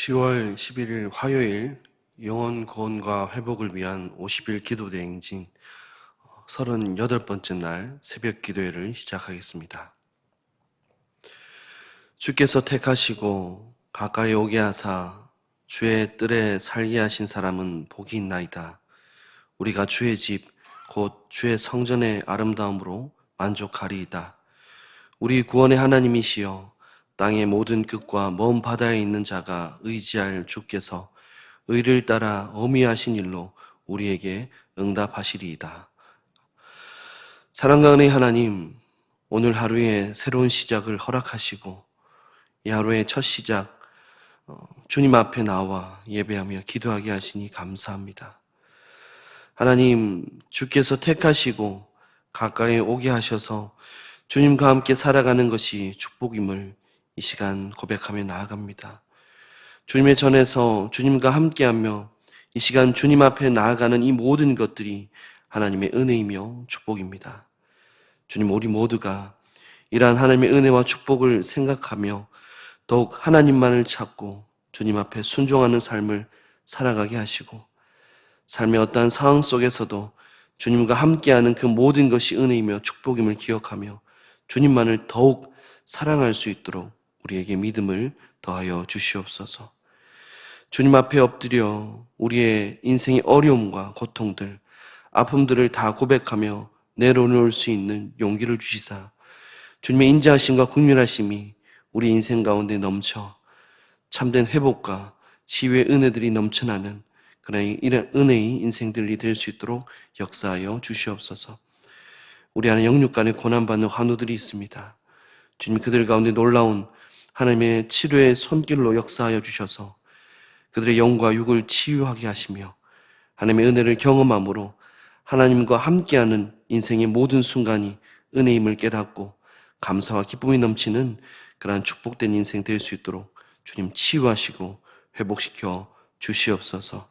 10월 11일 화요일 영혼 구원과 회복을 위한 50일 기도 대행진 38번째 날 새벽 기도회를 시작하겠습니다. 주께서 택하시고 가까이 오게 하사 주의 뜰에 살게 하신 사람은 복이 있나이다. 우리가 주의 집 곧 주의 성전의 아름다움으로 만족하리이다. 우리 구원의 하나님이시여 땅의 모든 끝과 먼 바다에 있는 자가 의지할 주께서 의를 따라 어미하신 일로 우리에게 응답하시리이다. 사랑과 은혜의 하나님, 오늘 하루의 새로운 시작을 허락하시고 이 하루의 첫 시작 주님 앞에 나와 예배하며 기도하게 하시니 감사합니다. 하나님, 주께서 택하시고 가까이 오게 하셔서 주님과 함께 살아가는 것이 축복임을 이 시간 고백하며 나아갑니다. 주님의 전에서 주님과 함께하며 이 시간 주님 앞에 나아가는 이 모든 것들이 하나님의 은혜이며 축복입니다. 주님, 우리 모두가 이러한 하나님의 은혜와 축복을 생각하며 더욱 하나님만을 찾고 주님 앞에 순종하는 삶을 살아가게 하시고 삶의 어떠한 상황 속에서도 주님과 함께하는 그 모든 것이 은혜이며 축복임을 기억하며 주님만을 더욱 사랑할 수 있도록 우리에게 믿음을 더하여 주시옵소서. 주님 앞에 엎드려 우리의 인생의 어려움과 고통들, 아픔들을 다 고백하며 내려놓을 수 있는 용기를 주시사 주님의 인자하심과 긍휼하심이 우리 인생 가운데 넘쳐 참된 회복과 치유의 은혜들이 넘쳐나는 그런 이런 은혜의 인생들이 될 수 있도록 역사하여 주시옵소서. 우리 안에 영육 간에 고난받는 환우들이 있습니다. 주님, 그들 가운데 놀라운 하나님의 치료의 손길로 역사하여 주셔서 그들의 영과 육을 치유하게 하시며 하나님의 은혜를 경험함으로 하나님과 함께하는 인생의 모든 순간이 은혜임을 깨닫고 감사와 기쁨이 넘치는 그러한 축복된 인생 될 수 있도록 주님 치유하시고 회복시켜 주시옵소서.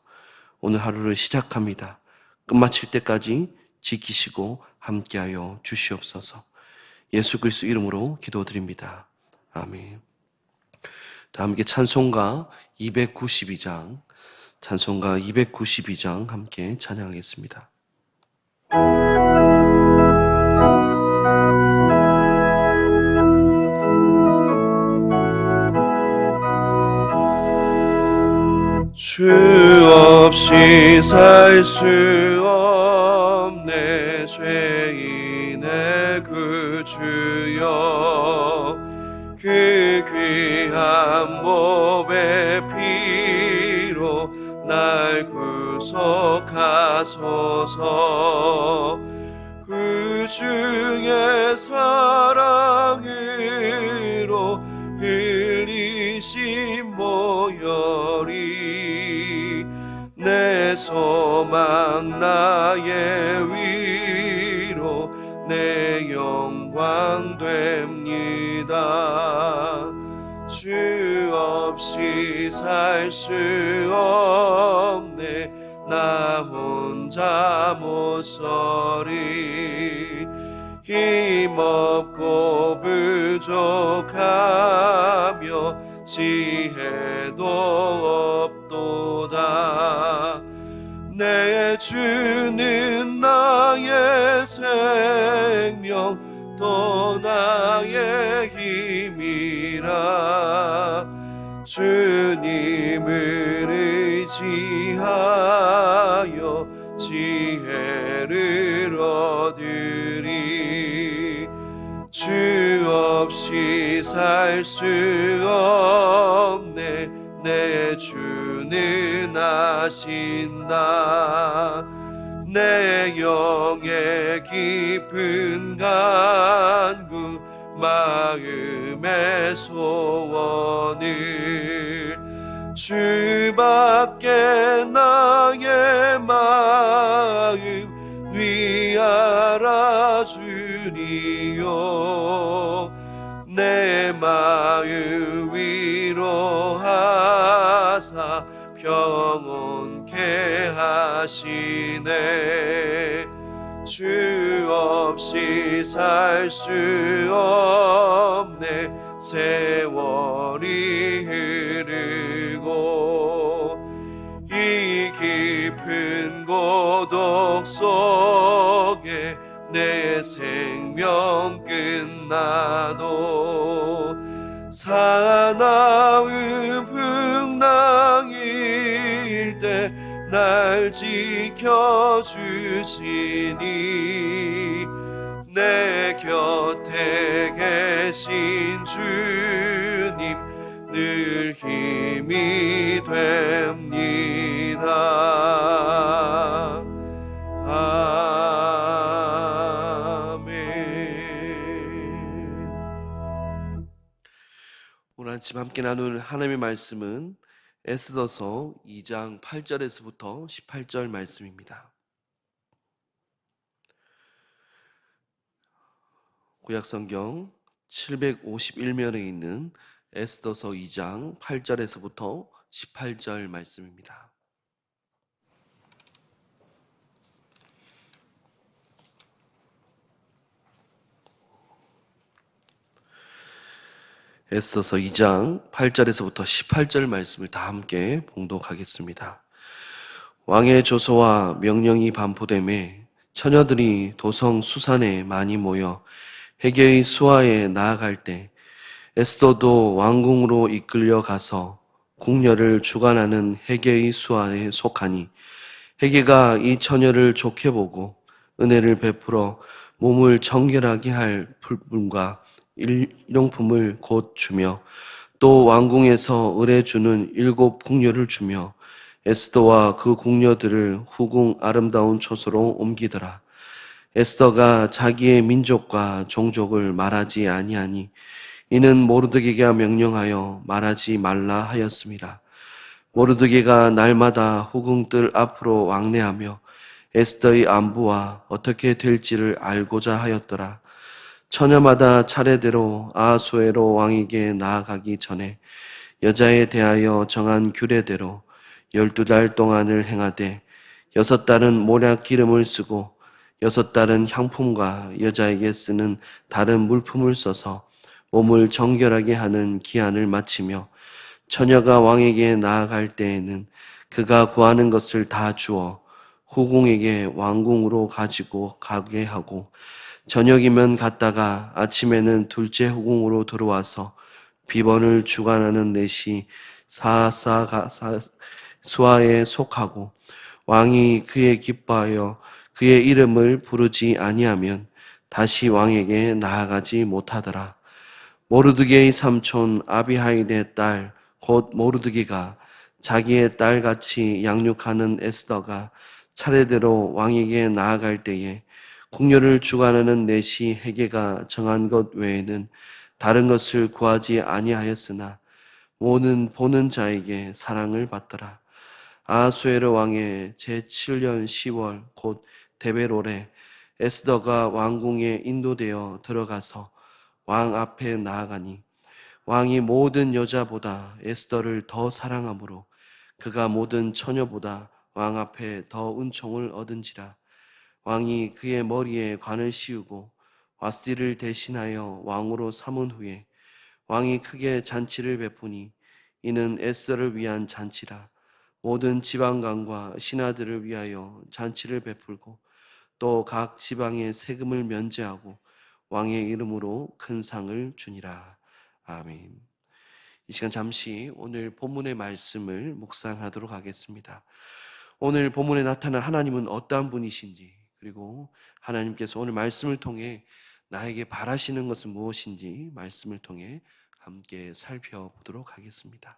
오늘 하루를 시작합니다. 끝마칠 때까지 지키시고 함께하여 주시옵소서. 예수 그리스도 이름으로 기도드립니다. 아멘. 다 함께 찬송가 292장 함께 찬양하겠습니다. 주 없이 살 수 없네 죄인의 구주여 그 귀한 몸의 피로 날 구속하소서. 그 중에 사랑으로 흘리신 보혈이 내 소망 나의 위로 내 영광 됩니다. 주 없이 살 수 없네 나 혼자 못 서리. 힘없고 부족하며 지혜도 없도다. 내 주는 나의 생명 또 나의 힘이라. 주님을 의지하여 지혜를 얻으리. 주 없이 살 수 없네 내 주는 아신다. 내 영의 깊은 간구 마음의 소원을 주밖에 나의 마음 위 알아주리요. 내 마음 위로하사 평온케 하시네. 주 없이 살 수 없네. 세월이 흐르고 이 깊은 고독 속에 내 생명 끝나도 사나운 풍랑일 때 날 지켜주시니 내 곁에 계신 주님 늘 힘이 됩니다. 아멘. 오늘 아침 함께 나눌 하나님의 말씀은 에스더서 2장 8절에서부터 18절 말씀입니다. 구약성경 751면에 있는 에스더서 2장 8절에서부터 18절 말씀입니다. 에스더서 2장 8절에서부터 18절 말씀을 다 함께 봉독하겠습니다. 왕의 조서와 명령이 반포되매 처녀들이 도성 수산에 많이 모여 헤게의 수하에 나아갈 때 에스더도 왕궁으로 이끌려 가서 궁녀를 주관하는 헤게의 수하에 속하니 헤게가 이 처녀를 좋게 보고 은혜를 베풀어 몸을 정결하게 할 풀분과 일용품을 곧 주며 또 왕궁에서 을에 주는 7 궁녀를 주며 에스더와 그 궁녀들을 후궁 아름다운 초소로 옮기더라. 에스더가 자기의 민족과 종족을 말하지 아니하니 이는 모르드게가 명령하여 말하지 말라 하였습니다. 모르드게가 날마다 후궁들 앞으로 왕래하며 에스더의 안부와 어떻게 될지를 알고자 하였더라. 처녀마다 차례대로 아하수에로 왕에게 나아가기 전에 여자에 대하여 정한 규례대로 12달 동안을 행하되 6달은 모략 기름을 쓰고 6달은 향품과 여자에게 쓰는 다른 물품을 써서 몸을 정결하게 하는 기한을 마치며 처녀가 왕에게 나아갈 때에는 그가 구하는 것을 다 주어 후궁에게 왕궁으로 가지고 가게 하고 저녁이면 갔다가 아침에는 둘째 후궁으로 들어와서 비번을 주관하는 넷이 수하에 속하고 왕이 그의 기뻐하여 그의 이름을 부르지 아니하면 다시 왕에게 나아가지 못하더라. 모르드게의 삼촌 아비하일의 딸 곧 모르드게가 자기의 딸같이 양육하는 에스더가 차례대로 왕에게 나아갈 때에 궁녀를 주관하는 넷이 헤게가 정한 것 외에는 다른 것을 구하지 아니하였으나 모든 보는 자에게 사랑을 받더라. 아하수에르 왕의 제7년 10월 곧 데베롤에 에스더가 왕궁에 인도되어 들어가서 왕 앞에 나아가니 왕이 모든 여자보다 에스더를 더 사랑하므로 그가 모든 처녀보다 왕 앞에 더 은총을 얻은지라. 왕이 그의 머리에 관을 씌우고 와스디를 대신하여 왕으로 삼은 후에 왕이 크게 잔치를 베푸니 이는 에스더를 위한 잔치라. 모든 지방간과 신하들을 위하여 잔치를 베풀고 또 각 지방의 세금을 면제하고 왕의 이름으로 큰 상을 주니라. 아멘. 이 시간 잠시 오늘 본문의 말씀을 묵상하도록 하겠습니다. 오늘 본문에 나타난 하나님은 어떠한 분이신지, 그리고 하나님께서 오늘 말씀을 통해 나에게 바라시는 것은 무엇인지 말씀을 통해 함께 살펴보도록 하겠습니다.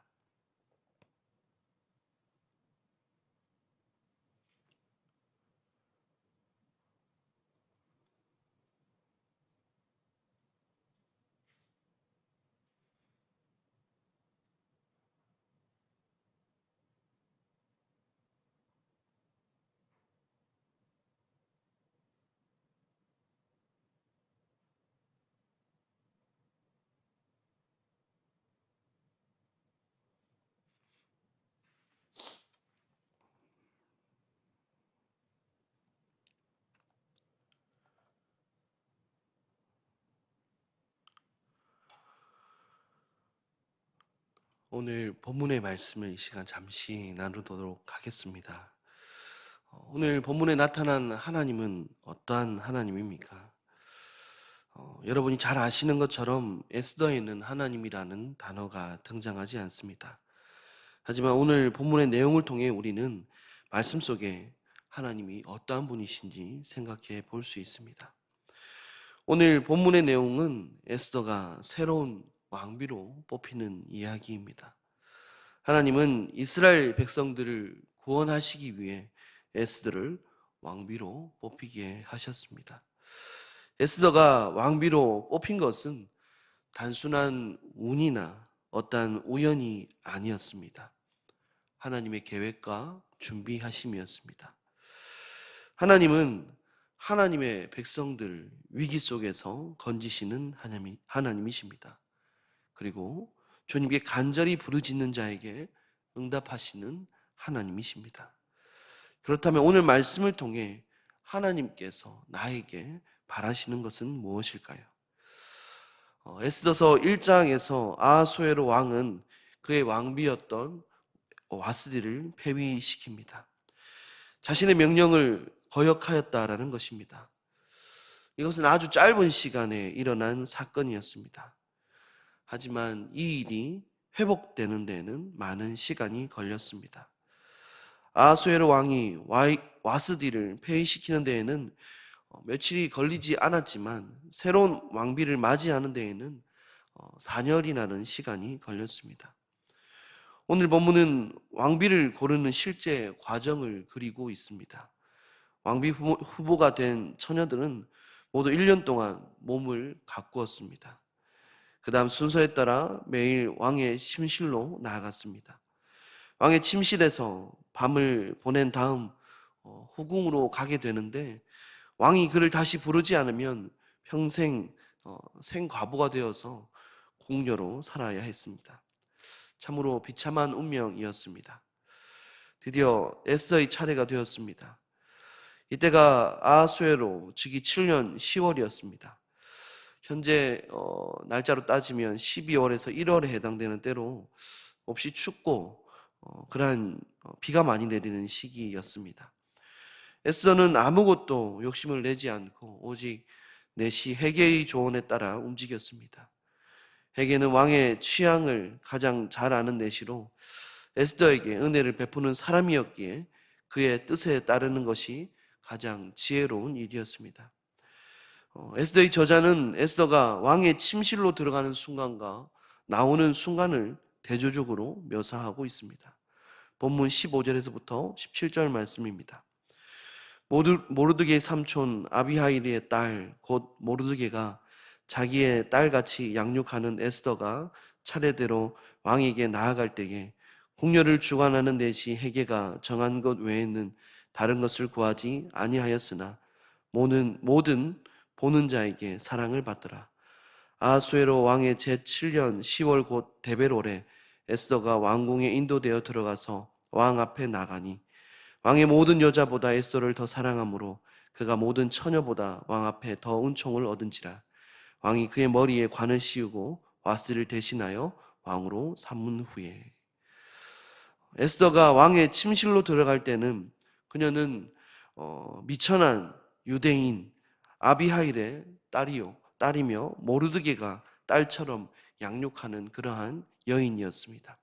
오늘 본문의 말씀을 이 시간 잠시 나누도록 하겠습니다. 오늘 본문에 나타난 하나님은 어떠한 하나님입니까? 여러분이 잘 아시는 것처럼 에스더에는 하나님이라는 단어가 등장하지 않습니다. 하지만 오늘 본문의 내용을 통해 우리는 말씀 속에 하나님이 어떠한 분이신지 생각해 볼 수 있습니다. 오늘 본문의 내용은 에스더가 새로운 왕비로 뽑히는 이야기입니다. 하나님은 이스라엘 백성들을 구원하시기 위해 에스더를 왕비로 뽑히게 하셨습니다. 에스더가 왕비로 뽑힌 것은 단순한 운이나 어떠한 우연이 아니었습니다. 하나님의 계획과 준비하심이었습니다. 하나님은 하나님의 백성들 위기 속에서 건지시는 하나님이십니다. 그리고 주님께 간절히 부르짖는 자에게 응답하시는 하나님이십니다. 그렇다면 오늘 말씀을 통해 하나님께서 나에게 바라시는 것은 무엇일까요? 에스더서 1장에서 아하수에로 왕은 그의 왕비였던 와스디를 폐위시킵니다. 자신의 명령을 거역하였다라는 것입니다. 이것은 아주 짧은 시간에 일어난 사건이었습니다. 하지만 이 일이 회복되는 데에는 많은 시간이 걸렸습니다. 아하수에로 왕이 와스디를 폐위시키는 데에는 며칠이 걸리지 않았지만 새로운 왕비를 맞이하는 데에는 4년이라는 시간이 걸렸습니다. 오늘 본문은 왕비를 고르는 실제 과정을 그리고 있습니다. 왕비 후보가 된 처녀들은 모두 1년 동안 몸을 가꾸었습니다. 그 다음 순서에 따라 매일 왕의 침실로 나아갔습니다. 왕의 침실에서 밤을 보낸 다음 후궁으로 가게 되는데 왕이 그를 다시 부르지 않으면 평생 생과부가 되어서 궁녀로 살아야 했습니다. 참으로 비참한 운명이었습니다. 드디어 에스더의 차례가 되었습니다. 이때가 아하수에로 즉위 7년 10월이었습니다. 현재 날짜로 따지면 12월에서 1월에 해당되는 때로 몹시 춥고 그러한 비가 많이 내리는 시기였습니다. 에스더는 아무것도 욕심을 내지 않고 오직 내시 헤게의 조언에 따라 움직였습니다. 헤게는 왕의 취향을 가장 잘 아는 내시로 에스더에게 은혜를 베푸는 사람이었기에 그의 뜻에 따르는 것이 가장 지혜로운 일이었습니다. 에스더의 저자는 에스더가 왕의 침실로 들어가는 순간과 나오는 순간을 대조적으로 묘사하고 있습니다. 본문 15절에서부터 17절 말씀입니다. 모르드게의 삼촌 아비하일의 딸 곧 모르드게가 자기의 딸같이 양육하는 에스더가 차례대로 왕에게 나아갈 때에 궁녀를 주관하는 내시 헤게가 정한 것 외에는 다른 것을 구하지 아니하였으나 모든 보는 자에게 사랑을 받더라. 아하수에로 왕의 제7년 10월 곧 데벨올에 에스더가 왕궁에 인도되어 들어가서 왕 앞에 나가니 왕의 모든 여자보다 에스더를 더 사랑하므로 그가 모든 처녀보다 왕 앞에 더 은총을 얻은지라. 왕이 그의 머리에 관을 씌우고 와스디를 대신하여 왕으로 삼은 후에. 에스더가 왕의 침실로 들어갈 때는 그녀는 미천한 유대인 아비하일의 딸이며 모르드게가 딸처럼 양육하는 그러한 여인이었습니다.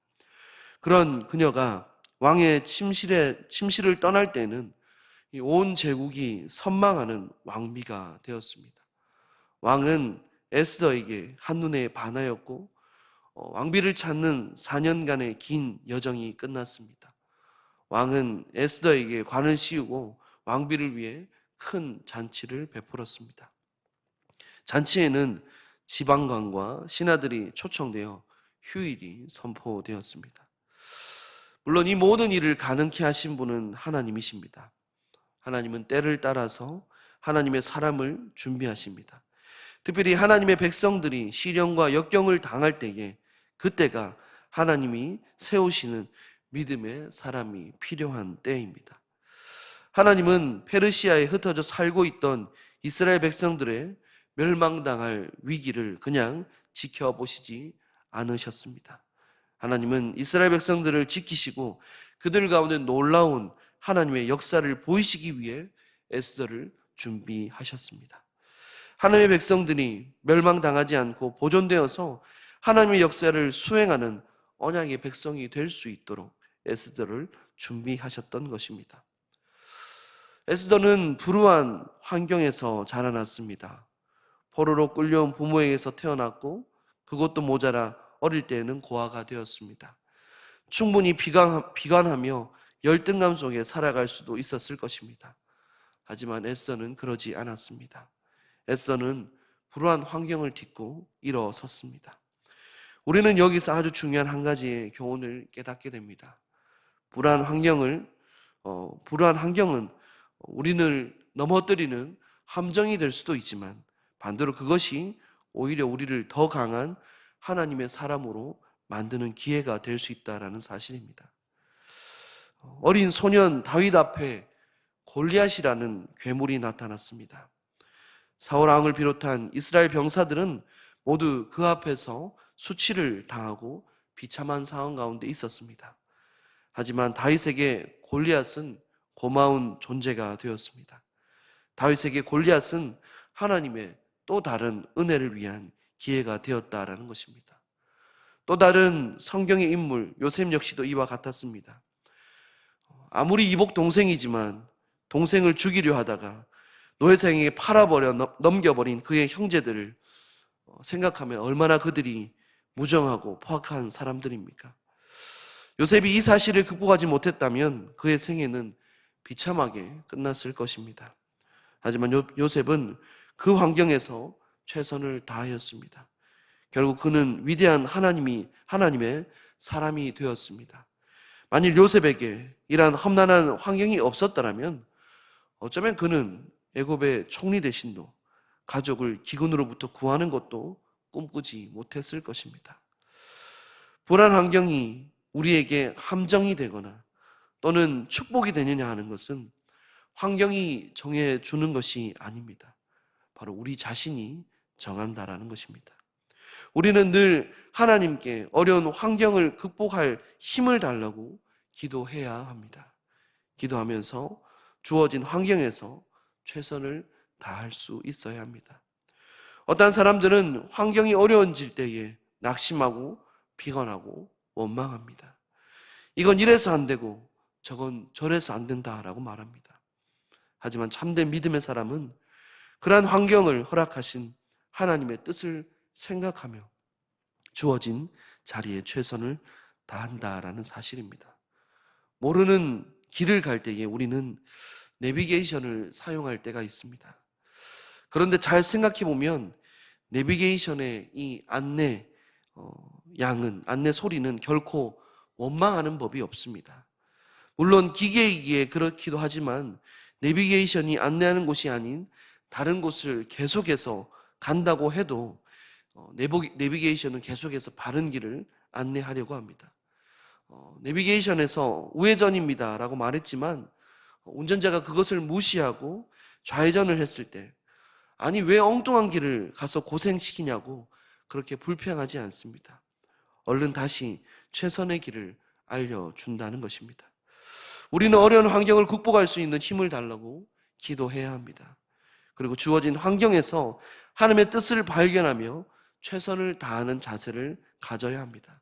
그런 그녀가 왕의 침실을 떠날 때는 온 제국이 선망하는 왕비가 되었습니다. 왕은 에스더에게 한눈에 반하였고 왕비를 찾는 4년간의 긴 여정이 끝났습니다. 왕은 에스더에게 관을 씌우고 왕비를 위해 큰 잔치를 베풀었습니다. 잔치에는 지방관과 신하들이 초청되어 휴일이 선포되었습니다. 물론 이 모든 일을 가능케 하신 분은 하나님이십니다. 하나님은 때를 따라서 하나님의 사람을 준비하십니다. 특별히 하나님의 백성들이 시련과 역경을 당할 때에 그때가 하나님이 세우시는 믿음의 사람이 필요한 때입니다. 하나님은 페르시아에 흩어져 살고 있던 이스라엘 백성들의 멸망당할 위기를 그냥 지켜보시지 않으셨습니다. 하나님은 이스라엘 백성들을 지키시고 그들 가운데 놀라운 하나님의 역사를 보이시기 위해 에스더를 준비하셨습니다. 하나님의 백성들이 멸망당하지 않고 보존되어서 하나님의 역사를 수행하는 언약의 백성이 될 수 있도록 에스더를 준비하셨던 것입니다. 에스더는 불우한 환경에서 자라났습니다. 포로로 끌려온 부모에게서 태어났고 그것도 모자라 어릴 때에는 고아가 되었습니다. 충분히 비관하며 열등감 속에 살아갈 수도 있었을 것입니다. 하지만 에스더는 그러지 않았습니다. 에스더는 불우한 환경을 딛고 일어섰습니다. 우리는 여기서 아주 중요한 한 가지의 교훈을 깨닫게 됩니다. 불우한 환경은 우리를 넘어뜨리는 함정이 될 수도 있지만 반대로 그것이 오히려 우리를 더 강한 하나님의 사람으로 만드는 기회가 될 수 있다는 사실입니다. 어린 소년 다윗 앞에 골리앗이라는 괴물이 나타났습니다. 사울 왕을 비롯한 이스라엘 병사들은 모두 그 앞에서 수치를 당하고 비참한 상황 가운데 있었습니다. 하지만 다윗에게 골리앗은 고마운 존재가 되었습니다. 다윗에게 골리앗은 하나님의 또 다른 은혜를 위한 기회가 되었다라는 것입니다. 또 다른 성경의 인물 요셉 역시도 이와 같았습니다. 아무리 이복 동생이지만 동생을 죽이려 하다가 노예상에게 팔아버려 넘겨버린 그의 형제들을 생각하면 얼마나 그들이 무정하고 포악한 사람들입니까? 요셉이 이 사실을 극복하지 못했다면 그의 생애는 비참하게 끝났을 것입니다. 하지만 요셉은 그 환경에서 최선을 다하였습니다. 결국 그는 위대한 하나님의 사람이 되었습니다. 만일 요셉에게 이러한 험난한 환경이 없었더라면 어쩌면 그는 애굽의 총리 대신도 가족을 기근으로부터 구하는 것도 꿈꾸지 못했을 것입니다. 불안 환경이 우리에게 함정이 되거나 또는 축복이 되느냐 하는 것은 환경이 정해주는 것이 아닙니다. 바로 우리 자신이 정한다라는 것입니다. 우리는 늘 하나님께 어려운 환경을 극복할 힘을 달라고 기도해야 합니다. 기도하면서 주어진 환경에서 최선을 다할 수 있어야 합니다. 어떤 사람들은 환경이 어려워질 때에 낙심하고 비관하고 원망합니다. 이건 이래서 안 되고 저건 저래서 안 된다라고 말합니다. 하지만 참된 믿음의 사람은 그러한 환경을 허락하신 하나님의 뜻을 생각하며 주어진 자리에 최선을 다한다라는 사실입니다. 모르는 길을 갈 때에 우리는 내비게이션을 사용할 때가 있습니다. 그런데 잘 생각해 보면 내비게이션의 이 안내 안내 소리는 결코 원망하는 법이 없습니다. 물론 기계이기에 그렇기도 하지만 내비게이션이 안내하는 곳이 아닌 다른 곳을 계속해서 간다고 해도 내비게이션은 계속해서 바른 길을 안내하려고 합니다. 내비게이션에서 우회전입니다 라고 말했지만 운전자가 그것을 무시하고 좌회전을 했을 때 아니 왜 엉뚱한 길을 가서 고생시키냐고 그렇게 불평하지 않습니다. 얼른 다시 최선의 길을 알려준다는 것입니다. 우리는 어려운 환경을 극복할 수 있는 힘을 달라고 기도해야 합니다. 그리고 주어진 환경에서 하나님의 뜻을 발견하며 최선을 다하는 자세를 가져야 합니다.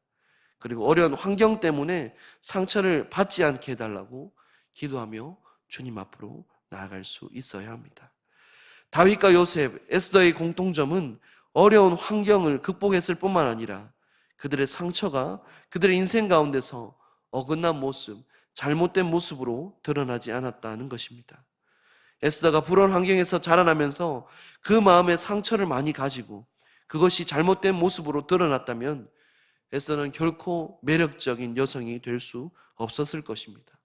그리고 어려운 환경 때문에 상처를 받지 않게 해달라고 기도하며 주님 앞으로 나아갈 수 있어야 합니다. 다윗과 요셉, 에스더의 공통점은 어려운 환경을 극복했을 뿐만 아니라 그들의 상처가 그들의 인생 가운데서 어긋난 모습, 잘못된 모습으로 드러나지 않았다는 것입니다. 에스더가 불안 환경에서 자라나면서 그 마음에 상처를 많이 가지고 그것이 잘못된 모습으로 드러났다면 에스더는 결코 매력적인 여성이 될 수 없었을 것입니다.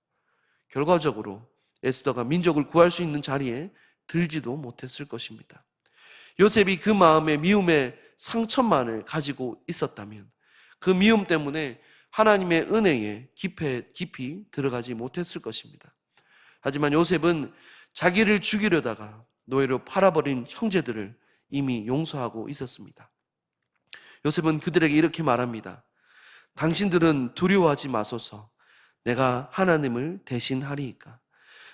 결과적으로 에스더가 민족을 구할 수 있는 자리에 들지도 못했을 것입니다. 요셉이 그 마음의 미움의 상처만을 가지고 있었다면 그 미움 때문에 하나님의 은혜에 깊이 들어가지 못했을 것입니다. 하지만 요셉은 자기를 죽이려다가 노예로 팔아버린 형제들을 이미 용서하고 있었습니다. 요셉은 그들에게 이렇게 말합니다. 당신들은 두려워하지 마소서. 내가 하나님을 대신하리이까.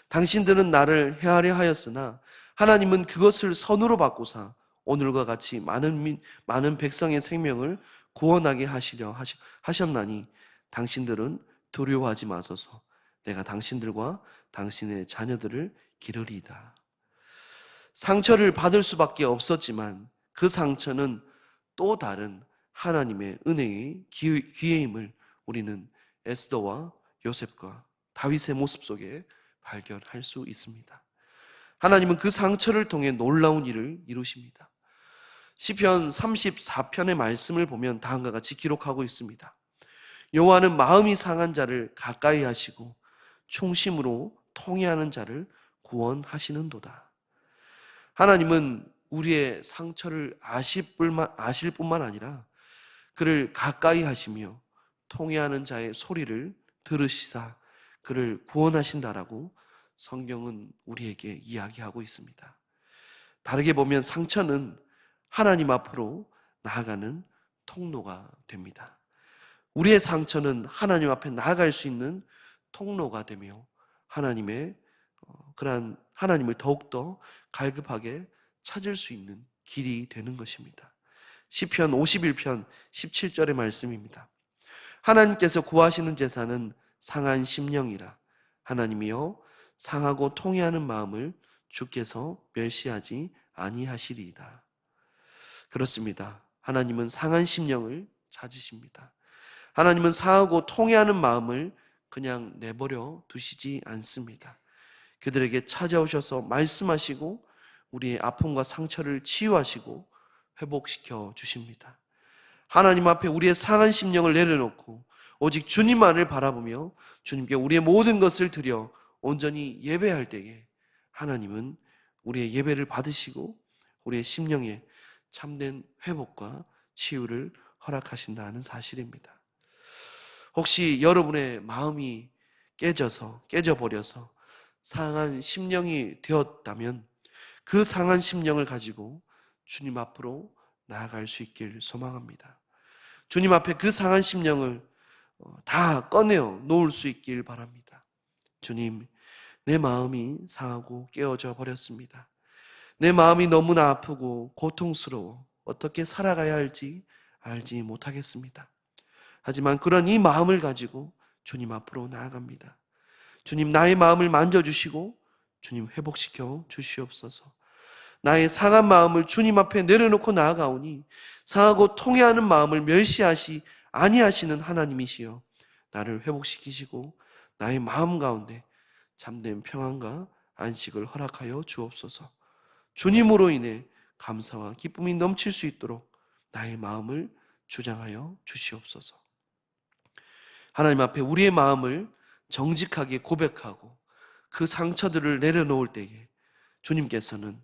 당신들은 나를 해하려 하였으나 하나님은 그것을 선으로 바꾸사 오늘과 같이 많은 백성의 생명을 구원하게 하셨나니 당신들은 두려워하지 마소서. 내가 당신들과 당신의 자녀들을 기르리이다. 상처를 받을 수밖에 없었지만 그 상처는 또 다른 하나님의 은혜의 기회임을 우리는 에스더와 요셉과 다윗의 모습 속에 발견할 수 있습니다. 하나님은 그 상처를 통해 놀라운 일을 이루십니다. 시편 34편의 말씀을 보면 다음과 같이 기록하고 있습니다. 여호와는 마음이 상한 자를 가까이 하시고 충심으로 통회하는 자를 구원하시는도다. 하나님은 우리의 상처를 아실 뿐만 아니라 그를 가까이 하시며 통회하는 자의 소리를 들으시사 그를 구원하신다라고 성경은 우리에게 이야기하고 있습니다. 다르게 보면 상처는 하나님 앞으로 나아가는 통로가 됩니다. 우리의 상처는 하나님 앞에 나아갈 수 있는 통로가 되며 그러한 하나님을 더욱더 갈급하게 찾을 수 있는 길이 되는 것입니다. 시편 51편 17절의 말씀입니다. 하나님께서 구하시는 제사는 상한 심령이라. 하나님이여 상하고 통회하는 마음을 주께서 멸시하지 아니하시리이다. 그렇습니다. 하나님은 상한 심령을 찾으십니다. 하나님은 상하고 통회하는 마음을 그냥 내버려 두시지 않습니다. 그들에게 찾아오셔서 말씀하시고 우리의 아픔과 상처를 치유하시고 회복시켜 주십니다. 하나님 앞에 우리의 상한 심령을 내려놓고 오직 주님만을 바라보며 주님께 우리의 모든 것을 드려 온전히 예배할 때에 하나님은 우리의 예배를 받으시고 우리의 심령에 참된 회복과 치유를 허락하신다는 사실입니다. 혹시 여러분의 마음이 깨져버려서 상한 심령이 되었다면 그 상한 심령을 가지고 주님 앞으로 나아갈 수 있길 소망합니다. 주님 앞에 그 상한 심령을 다 꺼내어 놓을 수 있길 바랍니다. 주님, 내 마음이 상하고 깨어져 버렸습니다. 내 마음이 너무나 아프고 고통스러워 어떻게 살아가야 할지 알지 못하겠습니다. 하지만 그런 이 마음을 가지고 주님 앞으로 나아갑니다. 주님, 나의 마음을 만져주시고 주님 회복시켜 주시옵소서. 나의 상한 마음을 주님 앞에 내려놓고 나아가오니 상하고 통회하는 마음을 멸시하시 아니하시는 하나님이시여 나를 회복시키시고 나의 마음 가운데 참된 평안과 안식을 허락하여 주옵소서. 주님으로 인해 감사와 기쁨이 넘칠 수 있도록 나의 마음을 주장하여 주시옵소서. 하나님 앞에 우리의 마음을 정직하게 고백하고 그 상처들을 내려놓을 때에 주님께서는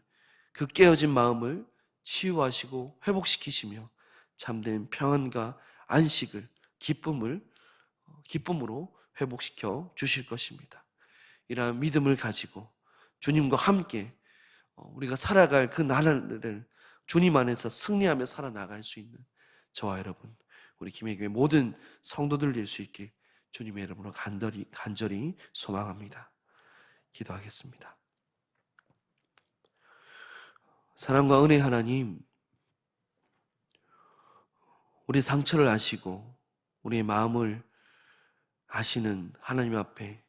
그 깨어진 마음을 치유하시고 회복시키시며 참된 평안과 안식을 기쁨으로 회복시켜 주실 것입니다. 이러한 믿음을 가지고 주님과 함께 우리가 살아갈 그 나라를 주님 안에서 승리하며 살아나갈 수 있는 저와 여러분, 우리 김해교회 모든 성도들 될 수 있길 주님의 이름으로 간절히 소망합니다. 기도하겠습니다. 사랑과 은혜 하나님, 우리 상처를 아시고 우리의 마음을 아시는 하나님 앞에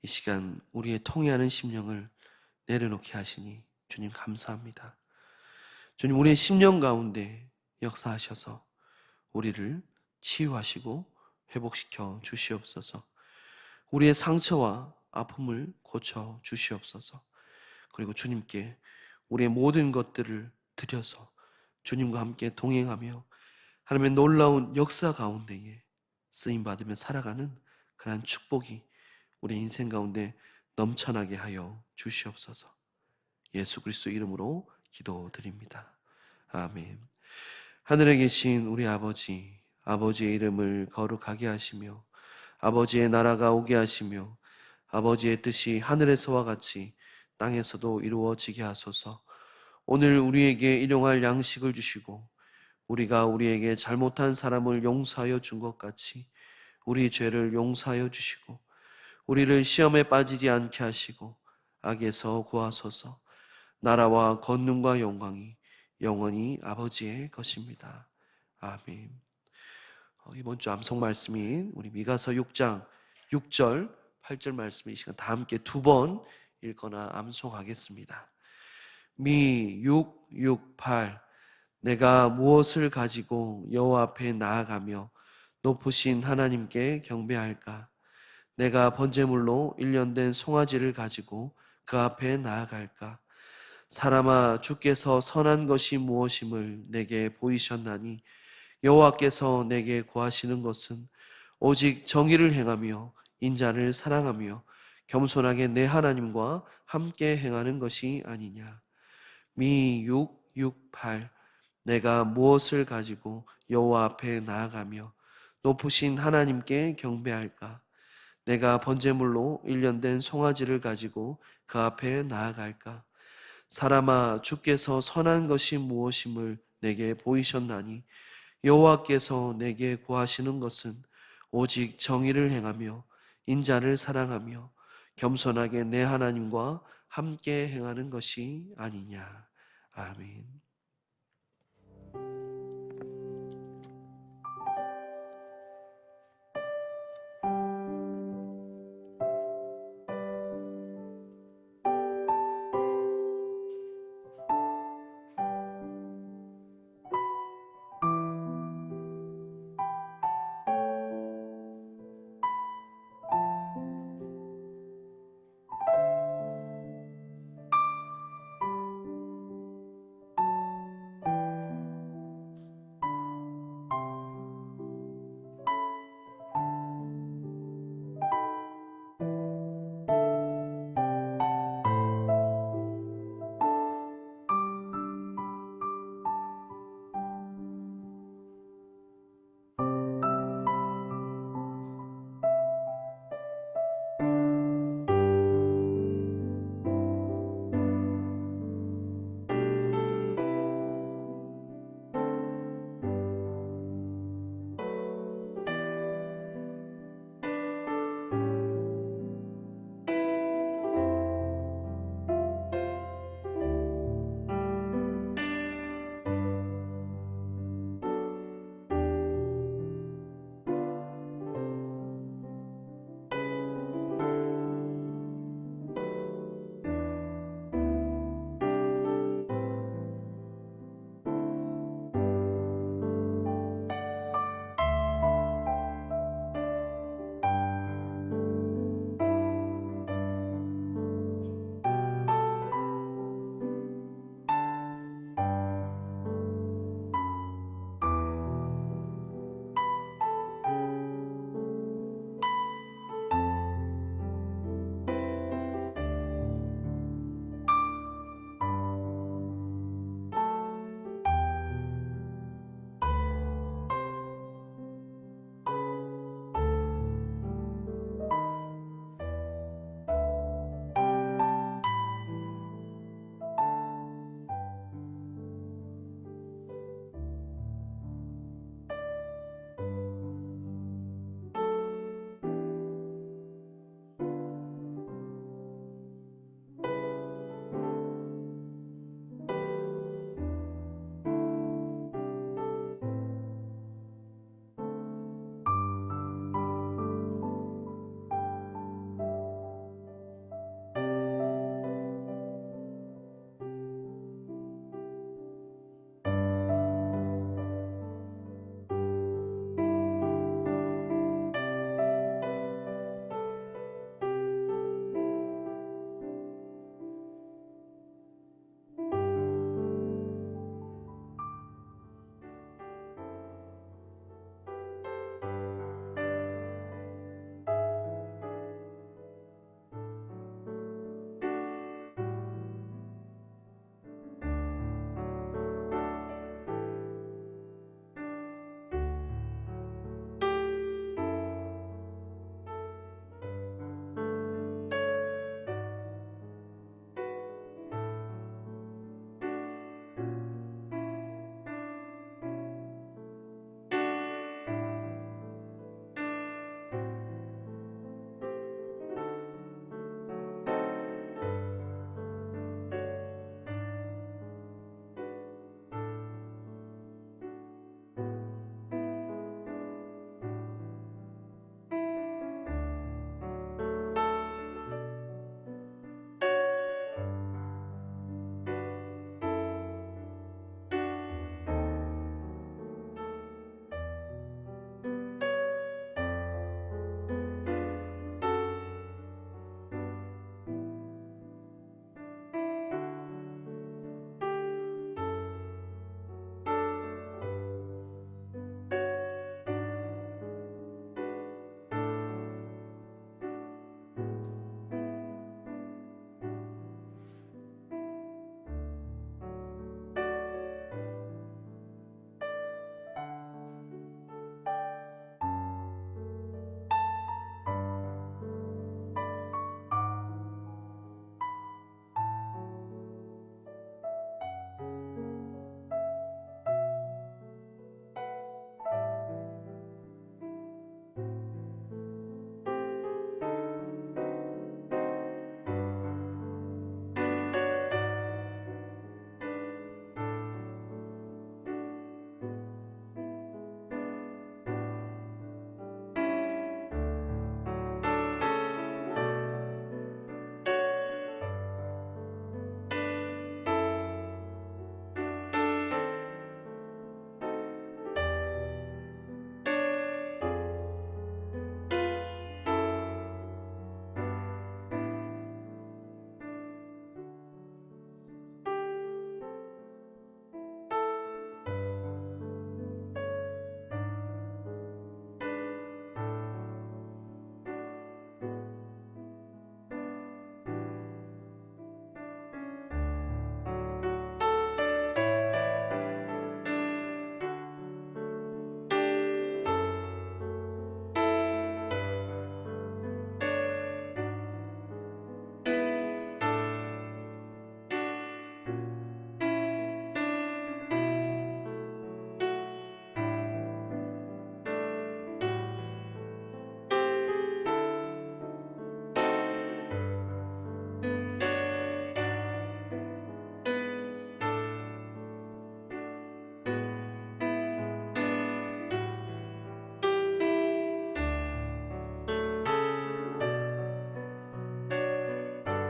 이 시간 우리의 통회하는 심령을 내려놓게 하시니 주님 감사합니다. 주님, 우리의 심령 가운데 역사하셔서 우리를 치유하시고 회복시켜 주시옵소서. 우리의 상처와 아픔을 고쳐 주시옵소서. 그리고 주님께 우리의 모든 것들을 드려서 주님과 함께 동행하며 하나님의 놀라운 역사 가운데에 쓰임받으며 살아가는 그러한 축복이 우리 인생 가운데 넘쳐나게 하여 주시옵소서. 예수 그리스도 이름으로 기도드립니다. 아멘. 하늘에 계신 우리 아버지의 이름을 거룩하게 하시며 아버지의 나라가 오게 하시며 아버지의 뜻이 하늘에서와 같이 땅에서도 이루어지게 하소서. 오늘 우리에게 일용할 양식을 주시고 우리가 우리에게 잘못한 사람을 용서하여 준 것 같이 우리 죄를 용서하여 주시고 우리를 시험에 빠지지 않게 하시고 악에서 구하소서. 나라와 권능과 영광이 영원히 아버지의 것입니다. 아멘. 이번 주 암송 말씀인 우리 미가서 6장 6절 8절 말씀 이 시간 다 함께 두 번 읽거나 암송하겠습니다. 미 6, 6, 8 내가 무엇을 가지고 여호와 앞에 나아가며 높으신 하나님께 경배할까? 내가 번제물로 1년 된 송아지를 가지고 그 앞에 나아갈까? 사람아, 주께서 선한 것이 무엇임을 내게 보이셨나니 여호와께서 내게 구하시는 것은 오직 정의를 행하며 인자를 사랑하며 겸손하게 내 하나님과 함께 행하는 것이 아니냐. 미 6, 6, 8 내가 무엇을 가지고 여호와 앞에 나아가며 높으신 하나님께 경배할까? 내가 번제물로 1년 된 송아지를 가지고 그 앞에 나아갈까? 사람아, 주께서 선한 것이 무엇임을 내게 보이셨나니 여호와께서 내게 구하시는 것은 오직 정의를 행하며 인자를 사랑하며 겸손하게 내 하나님과 함께 행하는 것이 아니냐. 아멘.